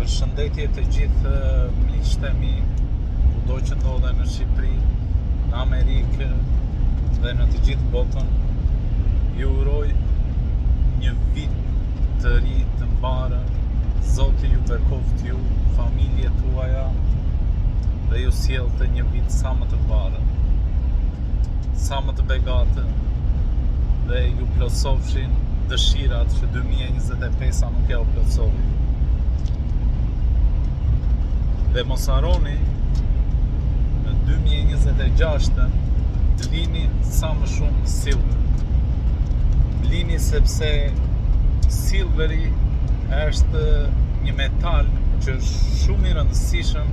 Përshëndetje të gjithë miqtë e mi, kudo që ndodhen në Shqipëri, në Amerikë dhe në të gjithë botën. Ju uroj një vit të ri të mbarë. Zoti ju bekoft ju, familje tuaja, dhe ju sjellte një vit sa më të mbarë, sa më të begatë, dhe ju plotësofshin dëshirat që 2025 nuk ja u plotësoi. Dhe mos harroni në 2026 të lini sa më shumë silver. Lini sepse silveri është një metal që është shumë i rëndësishëm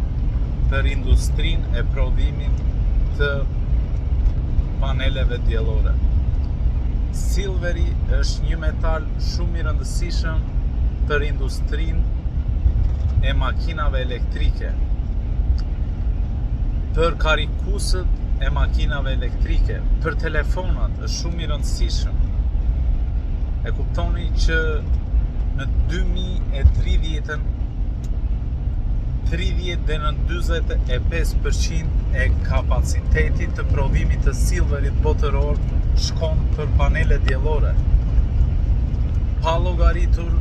për industrinë e prodhimit të paneleve diellore. Silveri është një metal shumë i rëndësishëm për industrinë e makinave elektrike, për karikusët e makinave elektrike, për telefonat është shumë i rëndësishëm. E kuptoni që në 2030 30 dhe në 45% e kapacitetit të prodhimit të silverit botëror shkon për panele diellore. Pa llogaritur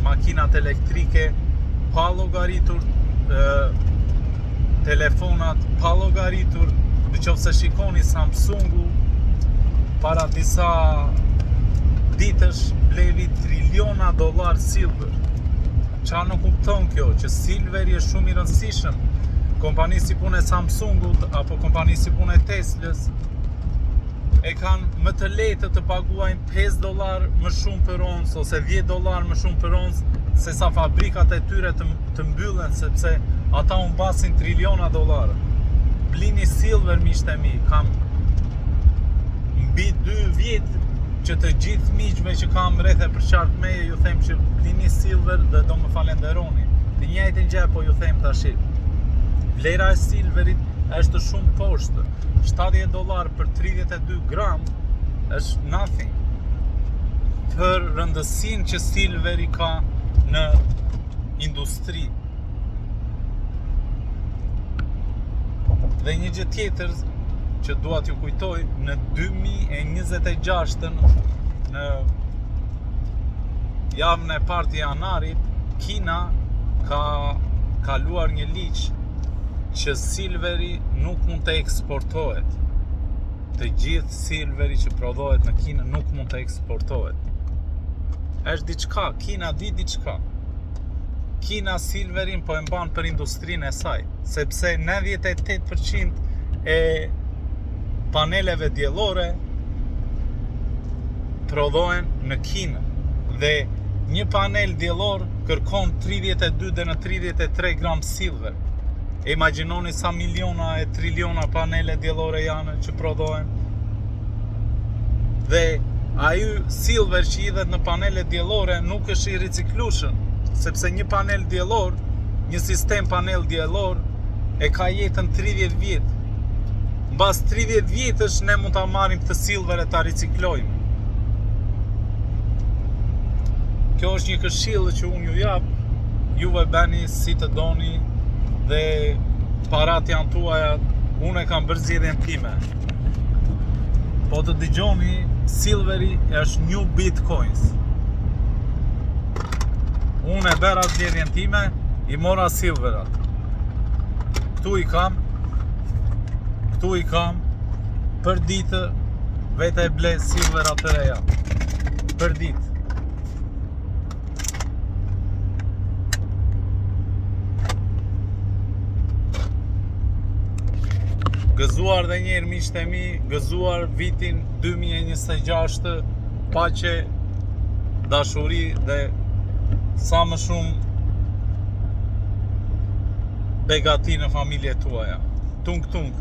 makinat elektrike, pa llogaritur telefonat, pa llogaritur nëse shikoni Samsungu para disa ditësh blevi triliona dollar silver. Qa nuk kupton kjo, që silveri është shumë i rëndësishëm. Kompani si punë e Samsungut apo kompani si punë e Teslës e kanë më të lehtë të paguajnë $5 më shumë për ons ose $10 më shumë për ons se sa fabrikat e tyre të mbyllen, sepse ata humbasin triliona dollar. Blini silver, miqtë e mi, kam mbi 2 vjet që të gjithë miqve që kam rreth e përqartë meje ju them që blini silver dhe do më falenderoni. Të njëjtën gjë po ju them tash. Vlera e silverit është shumë poshtë. $70 për 32 gram është nothing për rëndësinë që silveri ka në industri. Dhe një gjë tjetër që dua t'ju kujtoj, në 2026 në javën e parë të janarit, Kina ka kaluar një ligj që silveri nuk mund të eksportohet. Të gjithë silveri që prodhohet në Kinë nuk mund të eksportohet. Është diçka, Kina di diçka. Kina silverin po e mban për industrinë e saj, sepse 98% e paneleve diellore prodhohen në Kinë dhe një panel diellor kërkon 32 dhe në 33 gram silver. E imagjinoni sa miliona e triliona panele diellore janë që prodhohen. Dhe ai silver që hidhet në panele diellore nuk është i riciklueshëm, sepse një panel diellor, një sistem panel diellor e ka jetën 30 vjet. Mbas 30 vjetësh ne mund ta marrim këtë silver e ta riciklojmë. Kjo është një këshill që unë ju jap, juve bëni si të doni dhe parat janë tuaja, unë e kam bërë zgjedhjen time. Po të dëgjoni, silveri është new bitcoins. Unë e bëra zgjedhjen time, i mora silverat. Këtu i kam, për ditë vete e ble silverat të reja. Për ditë. Gëzuar dhe njerë miqtë e mi, gëzuar vitin 2026, paqe, dashuri dhe sa më shumë begati në familje tuaja. Tung tung.